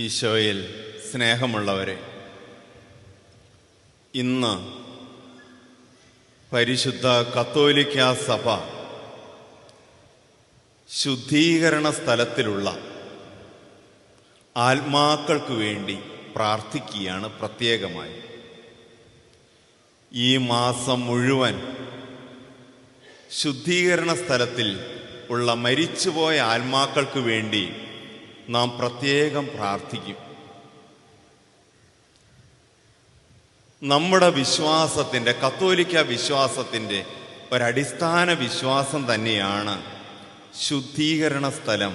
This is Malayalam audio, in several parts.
ഈശോയിൽ സ്നേഹമുള്ളവരെ, ഇന്ന് പരിശുദ്ധ കത്തോലിക്കാ സഭ ശുദ്ധീകരണ സ്ഥലത്തിലുള്ള ആത്മാക്കൾക്ക് വേണ്ടി പ്രാർത്ഥിക്കുകയാണ് പ്രത്യേകമായി. ഈ മാസം മുഴുവൻ ശുദ്ധീകരണ സ്ഥലത്തിൽ ഉള്ള മരിച്ചുപോയ ആത്മാക്കൾക്ക് വേണ്ടി നാം പ്രത്യേകം പ്രാർത്ഥിക്കും. നമ്മുടെ വിശ്വാസത്തിൻ്റെ, കത്തോലിക്ക വിശ്വാസത്തിൻ്റെ ഒരടിസ്ഥാന വിശ്വാസം തന്നെയാണ് ശുദ്ധീകരണ സ്ഥലം.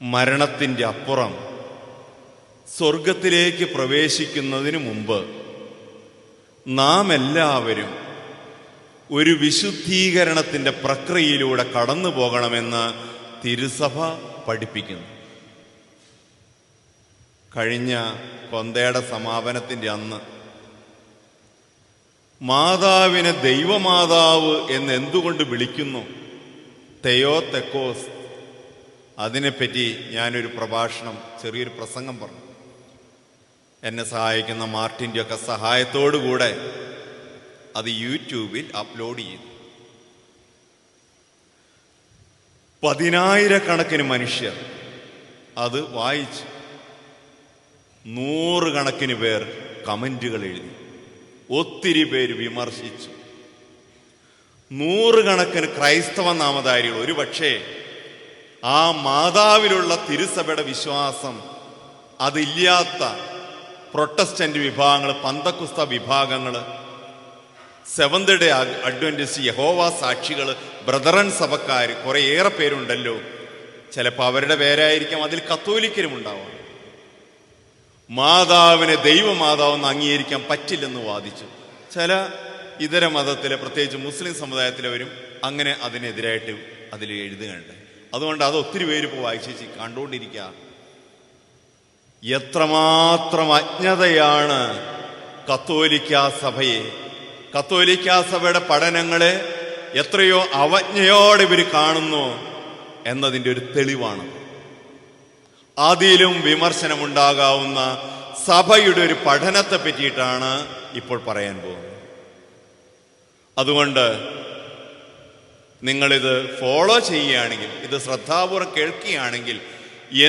മരണത്തിൻ്റെ അപ്പുറം സ്വർഗത്തിലേക്ക് പ്രവേശിക്കുന്നതിന് മുമ്പ് നാം എല്ലാവരും ഒരു വിശുദ്ധീകരണത്തിൻ്റെ പ്രക്രിയയിലൂടെ കടന്നു പോകണമെന്ന് തിരുസഭ പഠിപ്പിക്കുന്നു. കഴിഞ്ഞ കൊന്തയുടെ സമാപനത്തിൻ്റെ അന്ന് മാതാവിനെ ദൈവമാതാവ് എന്ന് എന്തുകൊണ്ട് വിളിക്കുന്നു, തെയോതെക്കോസ്, അതിനെപ്പറ്റി ഞാനൊരു പ്രഭാഷണം, ചെറിയൊരു പ്രസംഗം പറഞ്ഞു. എന്നെ സഹായിക്കുന്ന മാർട്ടിൻ്റെ ഒക്കെ സഹായത്തോടുകൂടെ അത് യൂട്യൂബിൽ അപ്ലോഡ് ചെയ്തു. 10,000 മനുഷ്യർ അത് വായിച്ചു. 100 പേർ കമന്റുകൾ എഴുതി. ഒത്തിരി പേര് വിമർശിച്ചു. 100 ക്രൈസ്തവ നാമധാരികൾ, ഒരു പക്ഷേ ആ മാതാവിലുള്ള തിരുസഭയുടെ വിശ്വാസം അതില്ലാത്ത പ്രൊട്ടസ്റ്റന്റ് വിഭാഗങ്ങൾ, പന്തക്കുസ്ത വിഭാഗങ്ങൾ, സെവന്ത് ഡേ അഡ്വന്റിസ്റ്റ്, യഹോവ സാക്ഷികൾ, ബ്രദറൻ സഭക്കാർ, കുറേയേറെ പേരുണ്ടല്ലോ. ചിലപ്പോൾ അവരുടെ പേരായിരിക്കാം, അതിൽ കത്തോലിക്കരും ഉണ്ടാവാം. മാതാവിനെ ദൈവമാതാവെന്ന് അംഗീകരിക്കാൻ പറ്റില്ലെന്ന് വാദിച്ചു. ചില ഇതര മതത്തിലെ, പ്രത്യേകിച്ച് മുസ്ലിം സമുദായത്തിലവരും അങ്ങനെ അതിനെതിരായിട്ട് അതിൽ എഴുതുകയുണ്ട്. അതുകൊണ്ട് അത് ഒത്തിരി പേര് ഇപ്പോൾ വായിച്ച് കണ്ടുകൊണ്ടിരിക്കുക. എത്രമാത്രം അജ്ഞതയാണ് കത്തോലിക്കാ സഭയെ, കത്തോലിക്കാ സഭയുടെ പഠനങ്ങളെ എത്രയോ അവജ്ഞയോടെ ഇവർ കാണുന്നു എന്നതിൻ്റെ ഒരു തെളിവാണ്. അതിലും വിമർശനമുണ്ടാകാവുന്ന സഭയുടെ ഒരു പഠനത്തെ പറ്റിയിട്ടാണ് ഇപ്പോൾ പറയാൻ പോകുന്നത്. അതുകൊണ്ട് നിങ്ങളിത് ഫോളോ ചെയ്യുകയാണെങ്കിൽ, ഇത് ശ്രദ്ധാപൂർവ്വം കേൾക്കുകയാണെങ്കിൽ,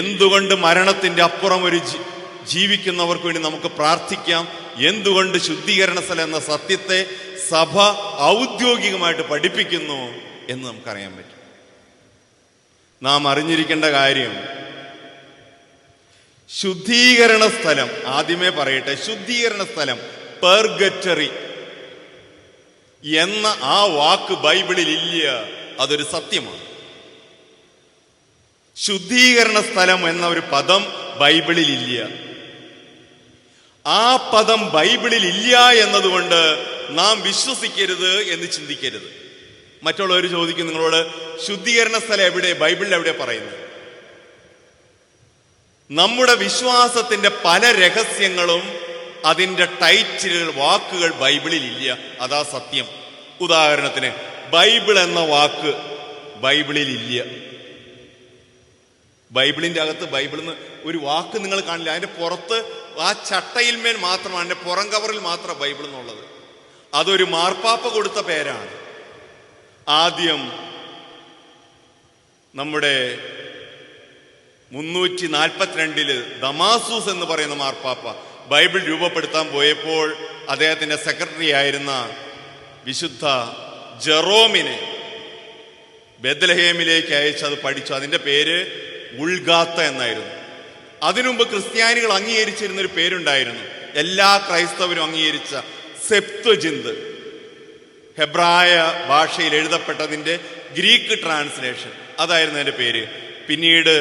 എന്തുകൊണ്ട് മരണത്തിൻ്റെ അപ്പുറം ഒരു ജീവിക്കുന്നവർക്ക് വേണ്ടി നമുക്ക് പ്രാർത്ഥിക്കാം, എന്തുകൊണ്ട് ശുദ്ധീകരണ സ്ഥലം എന്ന സത്യത്തെ സഭ ഔദ്യോഗികമായിട്ട് പഠിപ്പിക്കുന്നു എന്ന് നമുക്കറിയാൻ പറ്റും. നാം അറിഞ്ഞിരിക്കേണ്ട കാര്യം, ശുദ്ധീകരണ സ്ഥലം, ആദ്യമേ പറയട്ടെ, ശുദ്ധീകരണ സ്ഥലം, പെർഗറ്ററി എന്ന ആ വാക്ക് ബൈബിളിൽ ഇല്ല. അതൊരു സത്യമാണ്. ശുദ്ധീകരണ സ്ഥലം എന്ന ഒരു പദം ബൈബിളിൽ ഇല്ല. ആ പദം ബൈബിളിൽ ഇല്ല എന്നതുകൊണ്ട് നാം വിശ്വസിക്കരുത് എന്ന് ചിന്തിക്കരുത്. മറ്റുള്ളവർ ചോദിക്കും നിങ്ങളോട്, ശുദ്ധീകരണ സ്ഥലം എവിടെ, ബൈബിളിൽ എവിടെ പറയുന്നത്? നമ്മുടെ വിശ്വാസത്തിന്റെ പല രഹസ്യങ്ങളും, അതിൻ്റെ ടൈറ്റിലുകൾ, വാക്കുകൾ ബൈബിളിൽ ഇല്ല. അതാ സത്യം. ഉദാഹരണത്തിന്, ബൈബിൾ എന്ന വാക്ക് ബൈബിളിൽ ഇല്ല. ബൈബിളിന്റെ അകത്ത് ബൈബിൾ എന്ന് ഒരു വാക്ക് നിങ്ങൾ കാണില്ല. അതിന്റെ പുറത്ത് ആ ചട്ടയിന്മേൽ മാത്രമാണ്, അതിന്റെ പുറം കവറിൽ മാത്രം ബൈബിൾ എന്നുള്ളത്. അതൊരു മാർപ്പാപ്പ കൊടുത്ത പേരാണ്. ആദ്യം നമ്മുടെ 342 ദമാസൂസ് എന്ന് പറയുന്ന മാർപ്പാപ്പ ബൈബിൾ രൂപപ്പെടുത്താൻ പോയപ്പോൾ അദ്ദേഹത്തിന്റെ സെക്രട്ടറി ആയിരുന്ന വിശുദ്ധ ജെറോമിനെ ബെത്ലഹേമിലേക്ക് അയച്ച് അത് പഠിച്ചു. അതിന്റെ പേര് ഉൾഗാത്ത എന്നായിരുന്നു. അതിനുമുമ്പ് ക്രിസ്ത്യാനികൾ അംഗീകരിച്ചിരുന്നൊരു പേരുണ്ടായിരുന്നു, എല്ലാ ക്രൈസ്തവരും അംഗീകരിച്ച സെപ്ത്വജിന്ത്, ഹെബ്രായ ഭാഷയിൽ എഴുതപ്പെട്ടതിന്റെ ഗ്രീക്ക് ട്രാൻസ്ലേഷൻ, അതായിരുന്നു അതിന്റെ പേര്. പിന്നീട്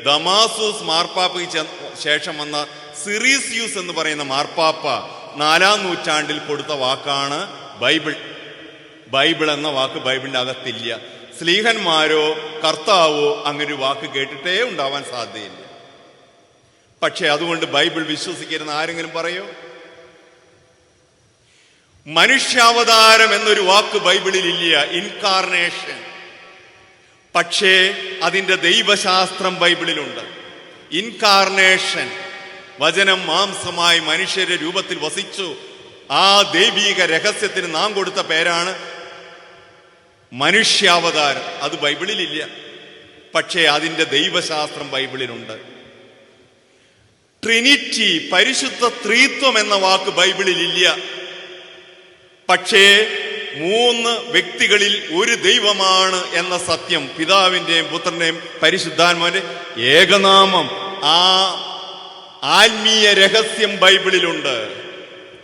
ദമാസൂസ് മാർപ്പാപ്പയ്ക്ക് ശേഷം വന്ന സിറീസിയൂസ് എന്ന് പറയുന്ന മാർപ്പാപ്പ 4-ാം നൂറ്റാണ്ടിൽ കൊടുത്ത വാക്കാണ് ബൈബിൾ. ബൈബിൾ എന്ന വാക്ക് ബൈബിളിന്റെ അകത്തില്ല. സ്ലീഹന്മാരോ കർത്താവോ അങ്ങനെ ഒരു വാക്ക് കേട്ടിട്ടേ ഉണ്ടാവാൻ സാധ്യതയില്ല. പക്ഷെ അതുകൊണ്ട് ബൈബിൾ വിശ്വസിക്കരുതെന്ന് ആരെങ്കിലും പറയോ? മനുഷ്യാവതാരം എന്നൊരു വാക്ക് ബൈബിളിൽ ഇല്ല, ഇൻകാർണേഷൻ. പക്ഷേ അതിൻ്റെ ദൈവശാസ്ത്രം ബൈബിളിലുണ്ട്. ഇൻകാർണേഷൻ, വചനം മാംസമായി മനുഷ്യരുടെ രൂപത്തിൽ വസിച്ചു. ആ ദൈവീക രഹസ്യത്തിന് നാം കൊടുത്ത പേരാണ് മനുഷ്യാവതാരം. അത് ബൈബിളിലില്ല, പക്ഷേ അതിൻ്റെ ദൈവശാസ്ത്രം ബൈബിളിലുണ്ട്. ട്രിനിറ്റി, പരിശുദ്ധ ത്രിത്വം എന്ന വാക്ക് ബൈബിളിലില്ല, പക്ഷേ 3 വ്യക്തികളിൽ ഒരു ദൈവമാണ് എന്ന സത്യം, പിതാവിൻ്റെയും പുത്രൻ്റെയും പരിശുദ്ധാത്മാവിന്റെ ഏകനാമം, ആ ആത്മീയ രഹസ്യം ബൈബിളിലുണ്ട്.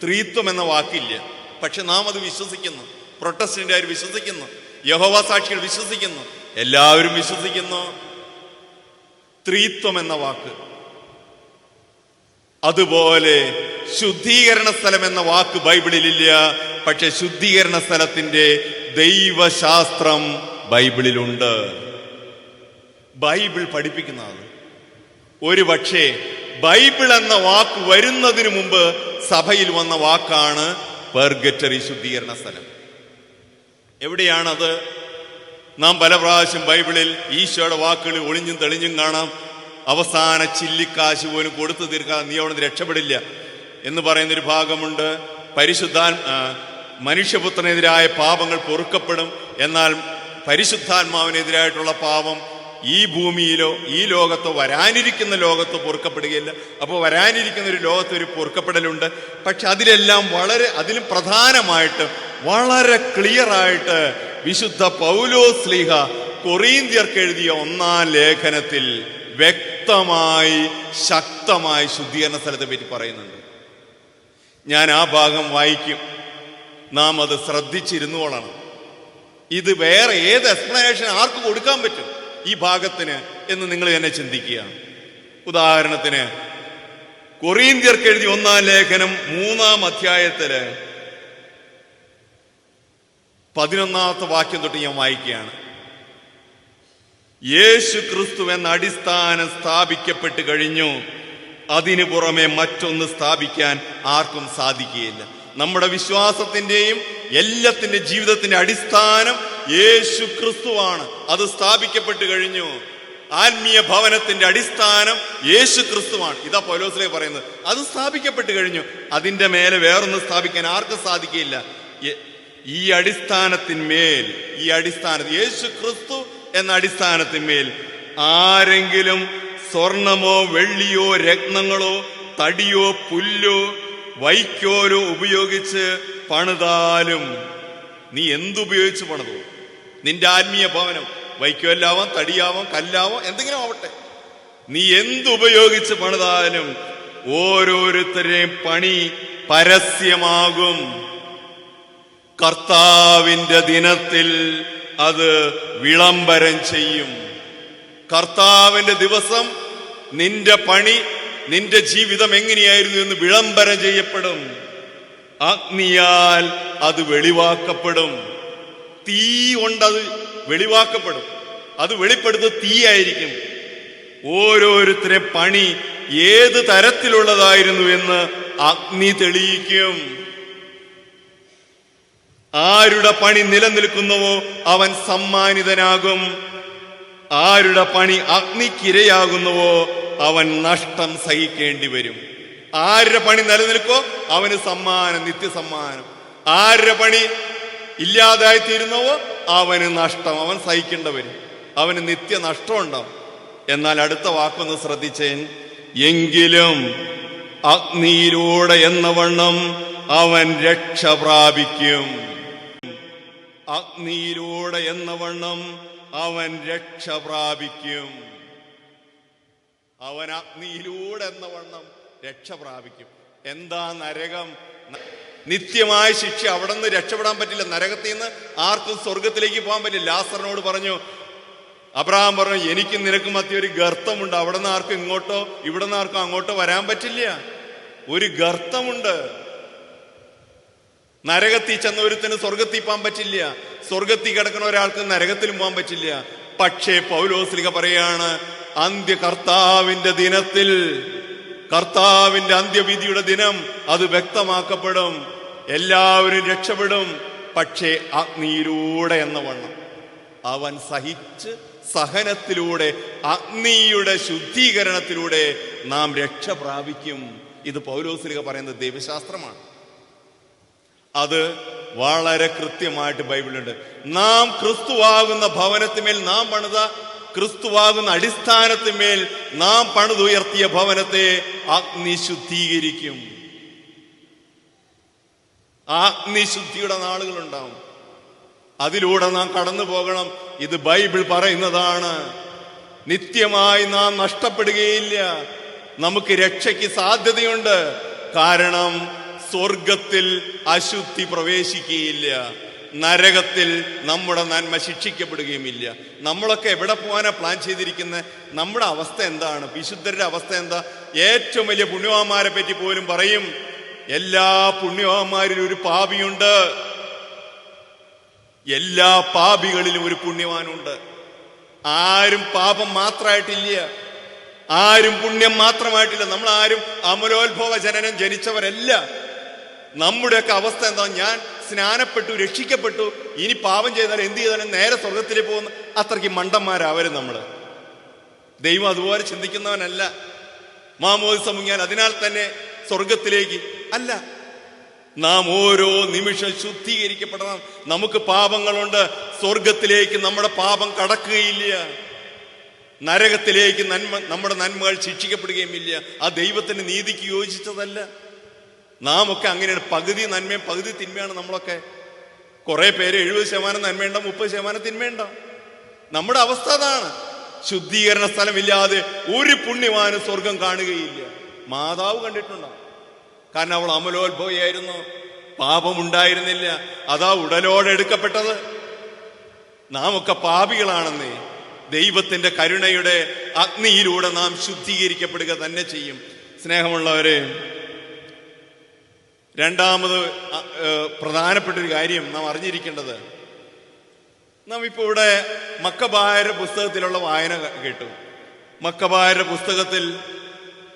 ത്രിത്വം എന്ന വാക്കില്ല, പക്ഷെ നാം അത് വിശ്വസിക്കുന്നു. പ്രൊട്ടസ്റ്റന്റുകാർ വിശ്വസിക്കുന്നു, യഹോവ സാക്ഷികൾ വിശ്വസിക്കുന്നു, എല്ലാവരും വിശ്വസിക്കുന്നു ത്രിത്വം എന്ന വാക്ക്. അതുപോലെ ശുദ്ധീകരണ സ്ഥലം എന്ന വാക്ക് ബൈബിളിലില്ല, പക്ഷെ ശുദ്ധീകരണ സ്ഥലത്തിന്റെ ദൈവശാസ്ത്രം ബൈബിളിലുണ്ട്. ബൈബിൾ പഠിപ്പിക്കുന്നത്. ഒരു പക്ഷേ ബൈബിൾ എന്ന വാക്ക് വരുന്നതിന് മുമ്പ് സഭയിൽ വന്ന വാക്കാണ് പെർഗറ്ററി, ശുദ്ധീകരണ സ്ഥലം. എവിടെയാണത്? നാം പല പ്രാവശ്യം ബൈബിളിൽ ഈശോയുടെ വാക്കുകൾ ഒളിഞ്ഞും തെളിഞ്ഞും കാണാം. അവസാന ചില്ലിക്കാശ് പോലും കൊടുത്തു തീർക്കാതെ നീ അവിടെ നിന്ന് രക്ഷപ്പെടില്ല എന്ന് പറയുന്നൊരു ഭാഗമുണ്ട്. മനുഷ്യപുത്രനെതിരായ പാപങ്ങൾ പൊറുക്കപ്പെടും, എന്നാൽ പരിശുദ്ധാത്മാവിനെതിരായിട്ടുള്ള പാപം ഈ ഭൂമിയിലോ ഈ ലോകത്തോ വരാനിരിക്കുന്ന ലോകത്തോ പൊറുക്കപ്പെടുകയില്ല. അപ്പോൾ വരാനിരിക്കുന്ന ഒരു ലോകത്ത് ഒരു പൊറുക്കപ്പെടലുണ്ട്. പക്ഷെ അതിലും പ്രധാനമായിട്ട് വളരെ ക്ലിയറായിട്ട് വിശുദ്ധ പൗലോസ് ശ്ലീഹ കൊറീന്ത്യർക്ക് എഴുതിയ 1-ാം ലേഖനത്തിൽ വ്യക്തമായി ശക്തമായി ശുദ്ധീകരണ സ്ഥലത്തെ പറ്റി പറയുന്നുണ്ട്. ഞാൻ ആ ഭാഗം വായിക്കും, നാം അത് ശ്രദ്ധിച്ചിരുന്നോളണം. ഇത് വേറെ ഏത് എക്സ്പ്ലനേഷൻ ആർക്ക് കൊടുക്കാൻ പറ്റും ഈ ഭാഗത്തിന് എന്ന് നിങ്ങൾ തന്നെ ചിന്തിക്കുക. ഉദാഹരണത്തിന് കൊറീന്ത്യർക്ക് എഴുതിയ 1-ാം ലേഖനം 3-ാം അധ്യായത്തില് 11-ാമത്തെ വാക്യം തൊട്ട് ഞാൻ വായിക്കുകയാണ്. യേശു ക്രിസ്തു എന്ന അടിസ്ഥാനം സ്ഥാപിക്കപ്പെട്ട് കഴിഞ്ഞു, അതിനു പുറമെ മറ്റൊന്ന് സ്ഥാപിക്കാൻ ആർക്കും സാധിക്കുകയില്ല. നമ്മുടെ വിശ്വാസത്തിന്റെയും എല്ലാത്തിന്റെ ജീവിതത്തിന്റെ അടിസ്ഥാനം യേശു ക്രിസ്തുവാണ്. അത് സ്ഥാപിക്കപ്പെട്ട് കഴിഞ്ഞു. ആത്മീയ ഭവനത്തിന്റെ അടിസ്ഥാനം യേശു ക്രിസ്തുവാണ്. ഇതാ പൗലോസിലേ പറയുന്നത്, അത് സ്ഥാപിക്കപ്പെട്ട് കഴിഞ്ഞു, അതിന്റെ മേലെ വേറൊന്നും സ്ഥാപിക്കാൻ ആർക്കും സാധിക്കില്ല. ഈ അടിസ്ഥാനത്തിന്മേൽ, യേശു ക്രിസ്തു എന്ന അടിസ്ഥാനത്തിന്മേൽ ആരെങ്കിലും സ്വർണമോ വെള്ളിയോ രത്നങ്ങളോ തടിയോ പുല്ലോ വൈക്കോലോ ഉപയോഗിച്ച് പണിതാലും, നീ എന്തുപയോഗിച്ച് പണിതോ, നിന്റെ ആത്മീയ ഭവനം വൈക്കോലാവാം, തടിയാവാം, കല്ലാവാം, എന്തെങ്കിലും ആവട്ടെ, നീ എന്തുപയോഗിച്ച് പണിതാലും ഓരോരുത്തരെയും പണി പരസ്യമാകും. കർത്താവിന്റെ ദിനത്തിൽ അത് വിളംബരം ചെയ്യും. കർത്താവിന്റെ ദിവസം നിന്റെ പണി, നിന്റെ ജീവിതം എങ്ങനെയായിരുന്നു എന്ന് വിളംബരം ചെയ്യപ്പെടും. അഗ്നിയാൽ അത് വെളിവാക്കപ്പെടും. തീ കൊണ്ടത് വെളിവാക്കപ്പെടും. അത് വെളിപ്പെടുത്തുന്ന തീയായിരിക്കും. ഓരോരുത്തരെ പണി ഏത് തരത്തിലുള്ളതായിരുന്നു എന്ന് അഗ്നി തെളിയിക്കും. ആരുടെ പണി നിലനിൽക്കുന്നുവോ അവൻ സമ്മാനിതനാകും. ആരുടെ പണി അഗ്നിക്കിരയാകുന്നുവോ അവൻ നഷ്ടം സഹിക്കേണ്ടി വരും. ആരുടെ പണി നിലനിൽക്കോ അവന് സമ്മാനം, നിത്യസമ്മാനം. ആരുടെ പണി ഇല്ലാതായിത്തീരുന്നവോ അവന് നഷ്ടം, അവൻ സഹിക്കേണ്ടി വരും, അവന് നിത്യനഷ്ടം ഉണ്ടാവും. എന്നാൽ അടുത്ത വാക്കൊന്ന് ശ്രദ്ധിച്ചേൻ, എങ്കിലും അഗ്നിയിലൂടെ എന്ന വണ്ണം അവൻ രക്ഷ പ്രാപിക്കും. അഗ്നിയിലൂടെ എന്ന വണ്ണം അവൻ രക്ഷ പ്രാപിക്കും. അവൻ അഗ്നിയിലൂടെ എന്ന വണ്ണം രക്ഷ പ്രാപിക്കും. എന്താ നരകം? നിത്യമായ ശിക്ഷ. അവിടെ നിന്ന് രക്ഷപ്പെടാൻ പറ്റില്ല. നരകത്തിൽ നിന്ന് ആർക്കും സ്വർഗത്തിലേക്ക് പോകാൻ പറ്റില്ല. ലാസറിനോട് പറഞ്ഞു, അബ്രഹാം പറഞ്ഞു, എനിക്കും നിനക്കും മധ്യ ഒരു ഗർത്തമുണ്ട്, അവിടെ നിന്ന് ആർക്കും ഇങ്ങോട്ടോ ഇവിടെ നിന്ന് ആർക്കും അങ്ങോട്ടോ വരാൻ പറ്റില്ല. ഒരു ഗർത്തമുണ്ട്. നരകത്തിൽ ചെന്ന ഒരുത്തിന് സ്വർഗത്തിൽ പോകാൻ പറ്റില്ല. സ്വർഗത്തിൽ കിടക്കുന്ന ഒരാൾക്ക് നരകത്തിലും പോകാൻ പറ്റില്ല. പക്ഷേ പൗലോസ്ലിഹ പറയാണ്, കർത്താവിന്റെ ദിനത്തിൽ, കർത്താവിന്റെ അന്ത്യവിധിയുടെ ദിനം അത് വ്യക്തമാക്കപ്പെടും. എല്ലാവരും രക്ഷപ്പെടും. പക്ഷേ അഗ്നിയിലൂടെ എന്ന വണ്ണം അവൻ സഹിച്ച് സഹനത്തിലൂടെ, അഗ്നിയുടെ ശുദ്ധീകരണത്തിലൂടെ നാം രക്ഷ പ്രാപിക്കും. ഇത് പൗലോസ്ലീഹ പറയുന്ന ദൈവശാസ്ത്രമാണ്. അത് വളരെ കൃത്യമായിട്ട് ബൈബിളുണ്ട്. നാം ക്രിസ്തുവാകുന്ന ഭവനത്തിന്മേൽ നാം പണിത, ക്രിസ്തുവാകുന്ന അടിസ്ഥാനത്തിന്മേൽ നാം പണിതുയർത്തിയ ഭവനത്തെ അഗ്നി ശുദ്ധീകരിക്കും. അഗ്നിശുദ്ധിയുടെ നാളുകളുണ്ടാവും. അതിലൂടെ നാം കടന്നു പോകണം. ഇത് ബൈബിൾ പറയുന്നതാണ്. നിത്യമായി നാം നഷ്ടപ്പെടുകയില്ല. നമുക്ക് രക്ഷയ്ക്ക് സാധ്യതയുണ്ട്. കാരണം സ്വർഗത്തിൽ അശുദ്ധി പ്രവേശിക്കുകയില്ല, നരകത്തിൽ നമ്മുടെ നന്മ ശിക്ഷിക്കപ്പെടുകയുമില്ല. നമ്മളൊക്കെ എവിടെ പോകാനാ പ്ലാൻ ചെയ്തിരിക്കുന്നത്? നമ്മുടെ അവസ്ഥ എന്താണ്? വിശുദ്ധരുടെ അവസ്ഥ എന്താ? ഏറ്റവും വലിയ പുണ്യവാന്മാരെ പറ്റി പോലും പറയും, എല്ലാ പുണ്യവാന്മാരിലും ഒരു പാപിയുണ്ട്, എല്ലാ പാപികളിലും ഒരു പുണ്യവാനുണ്ട്. ആരും പാപം മാത്രമായിട്ടില്ല, ആരും പുണ്യം മാത്രമായിട്ടില്ല. നമ്മൾ ആരും അമലോത്ഭവ ജനനം ജനിച്ചവരല്ല. നമ്മുടെയൊക്കെ അവസ്ഥ എന്താ? ഞാൻ സ്നാനപ്പെട്ടു, രക്ഷിക്കപ്പെട്ടു, ഇനി പാപം ചെയ്താൽ എന്ത് ചെയ്താലും നേരെ സ്വർഗത്തിലേക്ക് പോകുന്ന അത്രയ്ക്ക് മണ്ടന്മാരാവരും നമ്മൾ. ദൈവം അതുപോലെ ചിന്തിക്കുന്നവനല്ല. മാമോദിസ മുങ്ങിയാൽ അതിനാൽ തന്നെ സ്വർഗത്തിലേക്ക് അല്ല. നാം ഓരോ നിമിഷം ശുദ്ധീകരിക്കപ്പെടണം. നമുക്ക് പാപങ്ങളുണ്ട്. സ്വർഗത്തിലേക്ക് നമ്മുടെ പാപം കടക്കുകയില്ല, നരകത്തിലേക്ക് നമ്മുടെ നന്മകൾ ശിക്ഷിക്കപ്പെടുകയുമില്ല. ആ ദൈവത്തിന്റെ നീതിക്ക് യോജിച്ചതല്ല. നാം ഒക്കെ അങ്ങനെയാണ്. പകുതി നന്മയും പകുതി തിന്മയാണ് നമ്മളൊക്കെ. കുറെ പേര് 70% നന്മയുണ്ടാവും, 30% തിന്മയുണ്ടാവും. നമ്മുടെ അവസ്ഥ അതാണ്. ശുദ്ധീകരണ സ്ഥലമില്ലാതെ ഒരു പുണ്യവാനും സ്വർഗം കാണുകയില്ല. മാതാവ് കണ്ടിട്ടുണ്ടാവും. കാരണം അവൾ അമലോത്ഭവയായിരുന്നു, പാപമുണ്ടായിരുന്നില്ല. അതാ ഉടലോടെ എടുക്കപ്പെട്ടത്. നാം ഒക്കെ പാപികളാണെന്നേ. ദൈവത്തിന്റെ കരുണയുടെ അഗ്നിയിലൂടെ നാം ശുദ്ധീകരിക്കപ്പെടുക തന്നെ ചെയ്യും. സ്നേഹമുള്ളവരെ, രണ്ടാമത് പ്രധാനപ്പെട്ടൊരു കാര്യം നാം അറിഞ്ഞിരിക്കേണ്ടത്, നാം ഇപ്പോൾ ഇവിടെ മക്കബായരുടെ പുസ്തകത്തിലുള്ള വായന കേട്ടു. മക്കബായരുടെ പുസ്തകത്തിൽ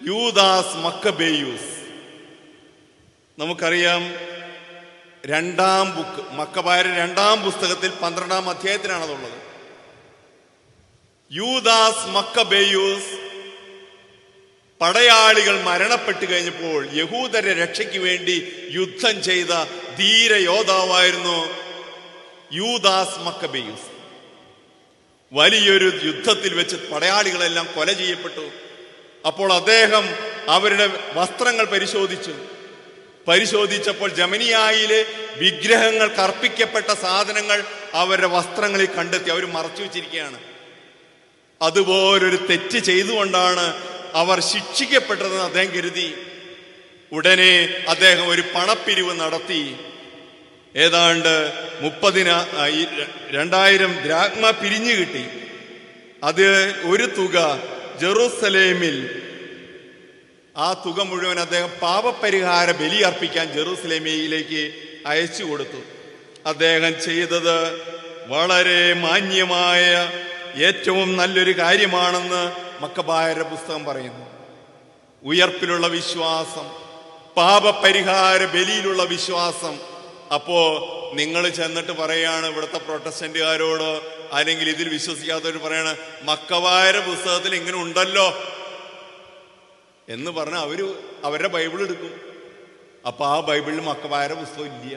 യൂദാസ് മക്കബേയൂസ്, നമുക്കറിയാം, രണ്ടാം ബുക്ക്, മക്കബായരുടെ രണ്ടാം പുസ്തകത്തിൽ 12-ാം അധ്യായത്തിലാണതുള്ളത്. യൂദാസ് മക്കബേയൂസ് പടയാളികൾ മരണപ്പെട്ടു കഴിഞ്ഞപ്പോൾ യഹൂദരെ രക്ഷയ്ക്ക് വേണ്ടി യുദ്ധം ചെയ്ത ധീര യോദ്ധാവായിരുന്നു യൂദാസ് മക്കബേയൂസ്. വലിയൊരു യുദ്ധത്തിൽ വെച്ച് പടയാളികളെല്ലാം കൊല ചെയ്യപ്പെട്ടു. അപ്പോൾ അദ്ദേഹം അവരുടെ വസ്ത്രങ്ങൾ പരിശോധിച്ചപ്പോൾ ജമനിയായിലെ വിഗ്രഹങ്ങൾക്ക് അർപ്പിക്കപ്പെട്ട സാധനങ്ങൾ അവരുടെ വസ്ത്രങ്ങളിൽ കണ്ടെത്തി. അവർ മറച്ചു വെച്ചിരിക്കുകയാണ്. അതുപോലൊരു തെറ്റ് ചെയ്തുകൊണ്ടാണ് അവർ ശിക്ഷിക്കപ്പെട്ടതെന്ന് അദ്ദേഹം കരുതി. ഉടനെ അദ്ദേഹം ഒരു പണപ്പിരിവ് നടത്തി. ഏതാണ്ട് 20,000 ദ്രാഗ്മ പിരിഞ്ഞു കിട്ടി. അത് ഒരു തുക ജെറൂസലേമിൽ, ആ തുക മുഴുവൻ അദ്ദേഹം പാപപരിഹാര ബലി അർപ്പിക്കാൻ ജെറൂസലേമിലേക്ക് അയച്ചു കൊടുത്തു. അദ്ദേഹം ചെയ്തത് വളരെ മാന്യമായ ഏറ്റവും നല്ലൊരു കാര്യമാണെന്ന് മക്കബായരുടെ പുസ്തകം പറയുന്നു. ഉയർപ്പിലുള്ള വിശ്വാസം, പാപപരിഹാര ബലിയിലുള്ള വിശ്വാസം. അപ്പോ നിങ്ങൾ ചെന്നിട്ട് പറയാണ് ഇവിടുത്തെ പ്രൊട്ടസ്റ്റന്റുകാരോട്, അല്ലെങ്കിൽ ഇതിൽ വിശ്വസിക്കാത്തവർ പറയാണ്, മക്കബായരുടെ പുസ്തകത്തിൽ ഇങ്ങനെ ഉണ്ടല്ലോ എന്ന് പറഞ്ഞാൽ അവരുടെ ബൈബിൾ എടുക്കും. അപ്പൊ ആ ബൈബിളിൽ മക്കബായരുടെ പുസ്തകം ഇല്ല.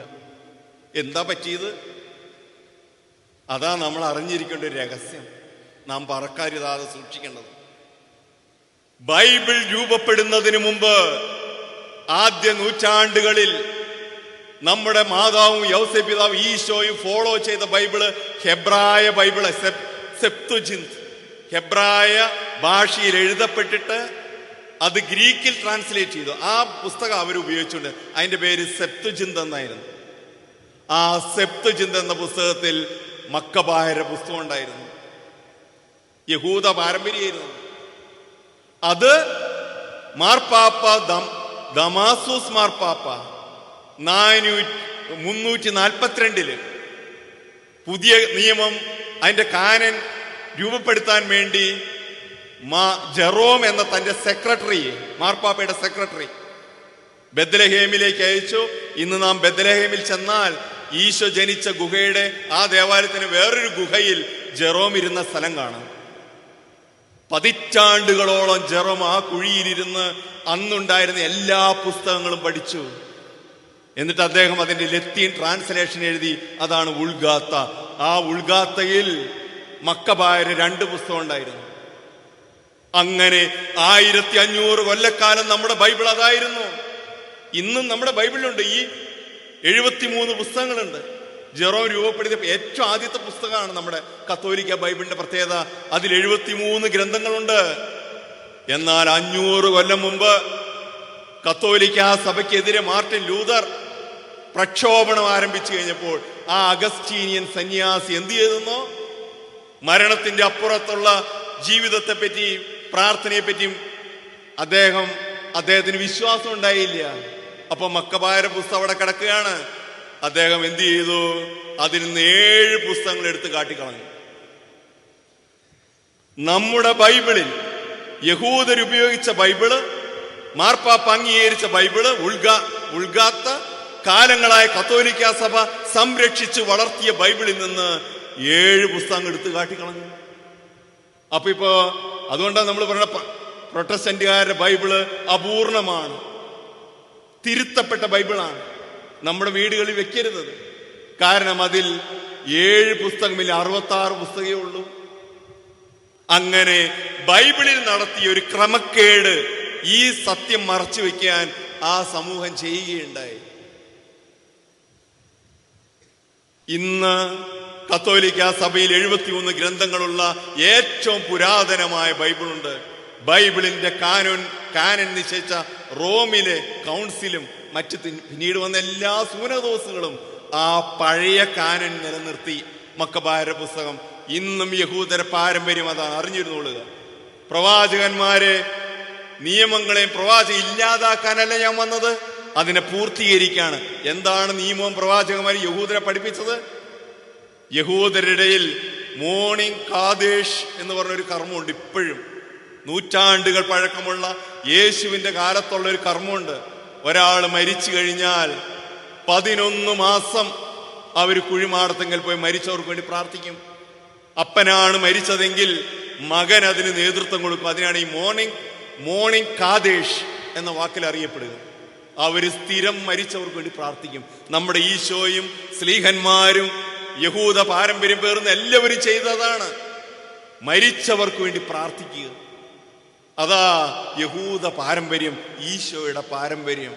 എന്താ പറ്റിയത്? അതാ നമ്മൾ അറിഞ്ഞിരിക്കേണ്ട ഒരു രഹസ്യം, നാം പറക്കാരുതാതെ സൂക്ഷിക്കേണ്ടത്. ബൈബിൾ രൂപപ്പെടുന്നതിന് മുമ്പ് ആദ്യ നൂറ്റാണ്ടുകളിൽ നമ്മുടെ മാതാവും യൗസേപ്പ് പിതാവും ഈശോയും ഫോളോ ചെയ്ത ബൈബിള് ഹെബ്രായ ബൈബിള്, സെപ്തുജിന്ത്, ഹെബ്രായ ഭാഷയിൽ എഴുതപ്പെട്ടിട്ട് അത് ഗ്രീക്കിൽ ട്രാൻസ്ലേറ്റ് ചെയ്തു. ആ പുസ്തകം അവർ ഉപയോഗിച്ചുകൊണ്ട് അതിന്റെ പേര് സെപ്തുജിന്ത് എന്നായിരുന്നു. ആ സെപ്തുജിന്ത് എന്ന പുസ്തകത്തിൽ മക്കബായരുടെ പുസ്തകം ഉണ്ടായിരുന്നു. യഹൂദ പാരമ്പര്യമായിരുന്നു അത്. മാർപ്പാപ്പ ദമാസൂസ് മാർപ്പാപ്പ 342 പുതിയ നിയമം, അതിന്റെ കാനൻ രൂപപ്പെടുത്താൻ വേണ്ടി ജെറോം എന്ന തന്റെ സെക്രട്ടറി, മാർപ്പാപ്പയുടെ സെക്രട്ടറി, ബെത്ലഹേമിലേക്ക് അയച്ചു. ഇന്ന് നാം ബെത്ലഹേമിൽ ചെന്നാൽ ഈശോ ജനിച്ച ഗുഹയുടെ ആ ദേവാലയത്തിന് വേറൊരു ഗുഹയിൽ ജെറോം ഇരുന്ന സ്ഥലം കാണാം. പതിറ്റാണ്ടുകളോളം ജെറോം ആ കുഴിയിലിരുന്ന് അന്നുണ്ടായിരുന്ന എല്ലാ പുസ്തകങ്ങളും പഠിച്ചു. എന്നിട്ട് അദ്ദേഹം അതിന്റെ ലത്തീൻ ട്രാൻസ്ലേഷൻ എഴുതി. അതാണ് ഉൾഗാത്ത. ആ ഉൾഗാത്തയിൽ മക്കബായര് 2 പുസ്തകം ഉണ്ടായിരുന്നു. അങ്ങനെ 1500 കൊല്ലക്കാലം നമ്മുടെ ബൈബിൾ അതായിരുന്നു. ഇന്നും നമ്മുടെ ബൈബിളിലുണ്ട് ഈ 73 പുസ്തകങ്ങളുണ്ട്. ജെറോം രൂപപ്പെടുത്തിയ ഏറ്റവും ആദ്യത്തെ പുസ്തകമാണ് നമ്മുടെ കത്തോലിക്ക ബൈബിളിന്റെ പ്രത്യേകത. അതിൽ 73 ഗ്രന്ഥങ്ങളുണ്ട്. എന്നാൽ 500 കൊല്ലം മുമ്പ് കത്തോലിക്ക സഭയ്ക്കെതിരെ മാർട്ടിൻ ലൂതർ പ്രക്ഷോഭണം ആരംഭിച്ചു കഴിഞ്ഞപ്പോൾ ആ അഗസ്റ്റീനിയൻ സന്യാസി എന്ത് ചെയ്തെന്നോ, മരണത്തിന്റെ അപ്പുറത്തുള്ള ജീവിതത്തെ പറ്റിയും പ്രാർത്ഥനയെ പറ്റിയും അദ്ദേഹത്തിന് വിശ്വാസം ഉണ്ടായില്ല. അപ്പൊ മക്കബായരുടെ പുസ്തകം അവിടെ കിടക്കുകയാണ്. അദ്ദേഹം എന്ത് ചെയ്തു? അതിൽ നിന്ന് 7 പുസ്തകങ്ങൾ എടുത്ത് കാട്ടിക്കളഞ്ഞു. നമ്മുടെ ബൈബിളിൽ യഹൂദർ ഉപയോഗിച്ച ബൈബിള്, മാർപ്പാപ്പ അംഗീകരിച്ച ബൈബിള്, ഉൾഗാത്ത കാലങ്ങളായ കത്തോലിക്ക സഭ സംരക്ഷിച്ച് വളർത്തിയ ബൈബിളിൽ നിന്ന് 7 പുസ്തകങ്ങൾ എടുത്ത് കാട്ടിക്കളഞ്ഞു. ഇപ്പോ അതുകൊണ്ടാണ് നമ്മൾ പറഞ്ഞ പ്രൊട്ടസ്റ്റന്റുകാരുടെ ബൈബിള് അപൂർണമാണ്, തിരുത്തപ്പെട്ട ബൈബിളാണ്. നമ്മുടെ വീടുകളിൽ വെക്കരുത്. കാരണം അതിൽ 7 പുസ്തകമില്ല, 66 പുസ്തകമേ ഉള്ളൂ. അങ്ങനെ ബൈബിളിൽ നടത്തിയ ഒരു ക്രമക്കേട് ഈ സത്യം മറച്ചു വെക്കാൻ ആ സമൂഹം ചെയ്യുകയുണ്ടായി. ഇന്ന് കത്തോലിക്ക സഭയിൽ 73 ഗ്രന്ഥങ്ങളുള്ള ഏറ്റവും പുരാതനമായ ബൈബിളുണ്ട്. ബൈബിളിന്റെ കാനൻ നിശ്ചയിച്ച റോമിലെ കൗൺസിലും മറ്റു പിന്നീട് വന്ന എല്ലാ സൂനദോസുകളും ആ പഴയ കാനൻ നിലനിർത്തി. മക്കബായരുടെ പുസ്തകം ഇന്നും യഹൂദര പാരമ്പര്യം അതാണ്, അറിഞ്ഞിരുന്നോളുക. പ്രവാചകന്മാരെ നിയമങ്ങളെയും പ്രവാചകം ഇല്ലാതാക്കാനല്ല ഞാൻ വന്നത്, അതിനെ പൂർത്തീകരിക്കാണ്. എന്താണ് നിയമവും പ്രവാചകന്മാർ യഹൂദരെ പഠിപ്പിച്ചത്? യഹൂദരുടെ ഇടയിൽ മോർണിംഗ് കാദേശ് എന്ന് പറഞ്ഞൊരു കർമ്മമുണ്ട്. ഇപ്പോഴും നൂറ്റാണ്ടുകൾ പഴക്കമുള്ള യേശുവിന്റെ കാലത്തുള്ള ഒരു കർമ്മമുണ്ട്. ഒരാൾ മരിച്ചു കഴിഞ്ഞാൽ 11 മാസം അവർ കുഴിമാടത്തെങ്കിൽ പോയി മരിച്ചവർക്ക് വേണ്ടി പ്രാർത്ഥിക്കും. അപ്പനാണ് മരിച്ചതെങ്കിൽ മകൻ അതിന് നേതൃത്വം കൊടുക്കും. അതിനാണ് ഈ മോർണിംഗ് കാദേശ് എന്ന വാക്കിൽ അറിയപ്പെടുക. അവര് സ്ഥിരം മരിച്ചവർക്ക് വേണ്ടി പ്രാർത്ഥിക്കും. നമ്മുടെ ഈശോയും സ്ലീഹന്മാരും യഹൂദ പാരമ്പര്യം പേർന്ന് എല്ലാവരും ചെയ്തതാണ്, മരിച്ചവർക്ക് വേണ്ടി പ്രാർത്ഥിക്കുക. അതാ യഹൂദ പാരമ്പര്യം, ഈശോയുടെ പാരമ്പര്യം.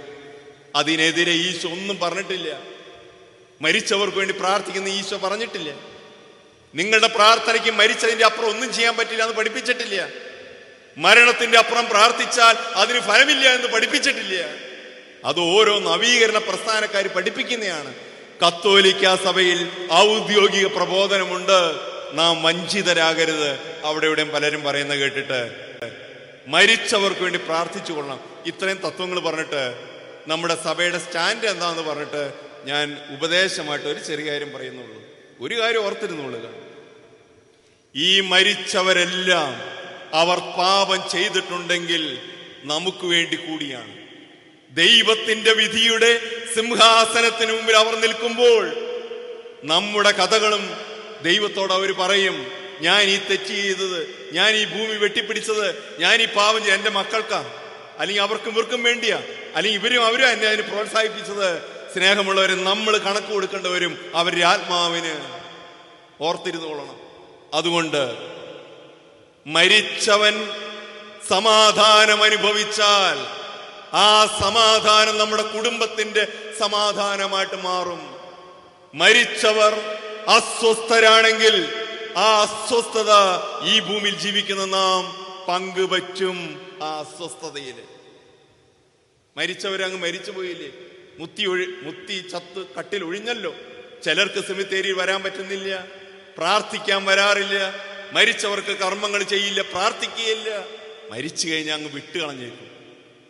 അതിനെതിരെ ഈശോ ഒന്നും പറഞ്ഞിട്ടില്ല. മരിച്ചവർക്ക് വേണ്ടി പ്രാർത്ഥിക്കുന്ന ഈശോ പറഞ്ഞിട്ടില്ല. നിങ്ങളുടെ പ്രാർത്ഥനയ്ക്ക് മരിച്ചതിന്റെ അപ്പുറം ഒന്നും ചെയ്യാൻ പറ്റില്ല എന്ന് പഠിപ്പിച്ചിട്ടില്ല. മരണത്തിന്റെ അപ്പുറം പ്രാർത്ഥിച്ചാൽ അതിന് ഫലമില്ല എന്ന് പഠിപ്പിച്ചിട്ടില്ല. അത് ഓരോ നവീകരണ പ്രസ്ഥാനക്കാർ പഠിപ്പിക്കുന്നതാണ്. കത്തോലിക്ക സഭയിൽ ഔദ്യോഗിക പ്രബോധനമുണ്ട്, നാം വഞ്ചിതരാകരുത്. അവിടെ ഇവിടെയും പലരും പറയുന്ന കേട്ടിട്ട് മരിച്ചവർക്ക് വേണ്ടി പ്രാർത്ഥിച്ചു കൊള്ളണം. ഇത്രയും തത്വങ്ങൾ പറഞ്ഞിട്ട് നമ്മുടെ സഭയുടെ സ്റ്റാൻഡ് എന്താണെന്ന് പറഞ്ഞിട്ട് ഞാൻ ഉപദേശമായിട്ട് ഒരു ചെറിയ കാര്യം പറയുന്നുള്ളൂ. ഒരു കാര്യം ഓർത്തിരുന്നുള്ളൂ, ഈ മരിച്ചവരെല്ലാം അവർ പാപം ചെയ്തിട്ടുണ്ടെങ്കിൽ നമുക്ക് വേണ്ടി കൂടിയാണ്. ദൈവത്തിന്റെ വിധിയുടെ സിംഹാസനത്തിന് മുമ്പിൽ അവർ നിൽക്കുമ്പോൾ നമ്മുടെ കഥകളും ദൈവത്തോട് അവർ പറയും, ഞാൻ ഈ തെറ്റ് ചെയ്തത്, ഞാൻ ഈ ഭൂമി വെട്ടിപ്പിടിച്ചത്, ഞാൻ ഈ പാവം ചെയ്ത് എന്റെ മക്കൾക്കാ, അല്ലെങ്കിൽ അവർക്കും ഇവർക്കും വേണ്ടിയാ, അല്ലെങ്കിൽ അവരും എന്നെ അതിന് പ്രോത്സാഹിപ്പിച്ചത്. സ്നേഹമുള്ളവരും നമ്മൾ കണക്ക് കൊടുക്കേണ്ടവരും അവരുടെ ആത്മാവിന് ഓർത്തിരുന്നോളണം. അതുകൊണ്ട് മരിച്ചവൻ സമാധാനം അനുഭവിച്ചാൽ ആ സമാധാനം നമ്മുടെ കുടുംബത്തിന്റെ സമാധാനമായിട്ട് മാറും. മരിച്ചവർ അസ്വസ്ഥരാണെങ്കിൽ ആ അസ്വസ്ഥത ഈ ഭൂമിയിൽ ജീവിക്കുന്ന നാം പങ്കുവച്ചും. ആ അസ്വസ്ഥതയിൽ മരിച്ചവരങ്ങ് മരിച്ചു പോയില്ലേ, മുത്തി ചത്ത് കട്ടിൽ ഒഴിഞ്ഞല്ലോ. ചിലർക്ക് സെമിത്തേരിയിൽ വരാൻ പറ്റുന്നില്ല, പ്രാർത്ഥിക്കാൻ വരാറില്ല, മരിച്ചവർക്ക് കർമ്മങ്ങൾ ചെയ്യില്ല, പ്രാർത്ഥിക്കുകയില്ല, മരിച്ചു കഴിഞ്ഞാൽ അങ്ങ് വിട്ടുകളഞ്ഞേക്കും.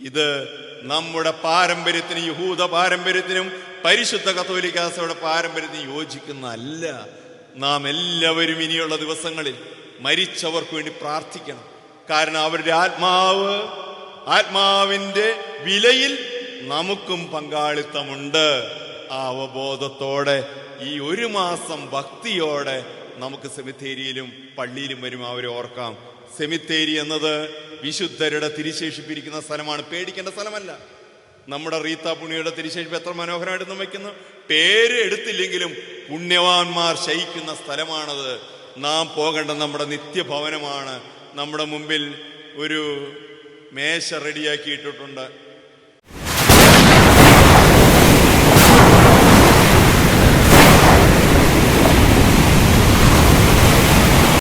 ഇത് നമ്മുടെ പാരമ്പര്യത്തിനും യഹൂദ പാരമ്പര്യത്തിനും പരിശുദ്ധ കത്തോലിക്ക സഭയുടെ പാരമ്പര്യത്തിനും യോജിക്കുന്നതല്ല. നാം എല്ലാവരും ഇനിയുള്ള ദിവസങ്ങളിൽ മരിച്ചവർക്ക് വേണ്ടി പ്രാർത്ഥിക്കണം. കാരണം അവരുടെ ആത്മാവിന്റെ വിലയിൽ നമുക്കും പങ്കാളിത്തമുണ്ട്. ആ അവബോധത്തോടെ ഈ 1 മാസം ഭക്തിയോടെ നമുക്ക് സെമിത്തേരിയിലും പള്ളിയിലും വരും അവരെ ഓർക്കാം. സെമിത്തേരി എന്നത് വിശുദ്ധരുടെ തിരിശേഷിപ്പിരിക്കുന്ന സ്ഥലമാണ്, പേടിക്കേണ്ട സ്ഥലമല്ല. നമ്മുടെ റീത്ത പുണ്യയുടെ തിരിശേഷിപ്പ് എത്ര മനോഹരമായിട്ട് നാം വയ്ക്കുന്നു. പേര് എടുത്തില്ലെങ്കിലും പുണ്യവാന്മാർ ശയിക്കുന്ന സ്ഥലമാണത്. നാം പോകേണ്ട നമ്മുടെ നിത്യഭവനമാണ്. നമ്മുടെ മുമ്പിൽ ഒരു മേശ റെഡിയാക്കിയിട്ടിട്ടുണ്ട്.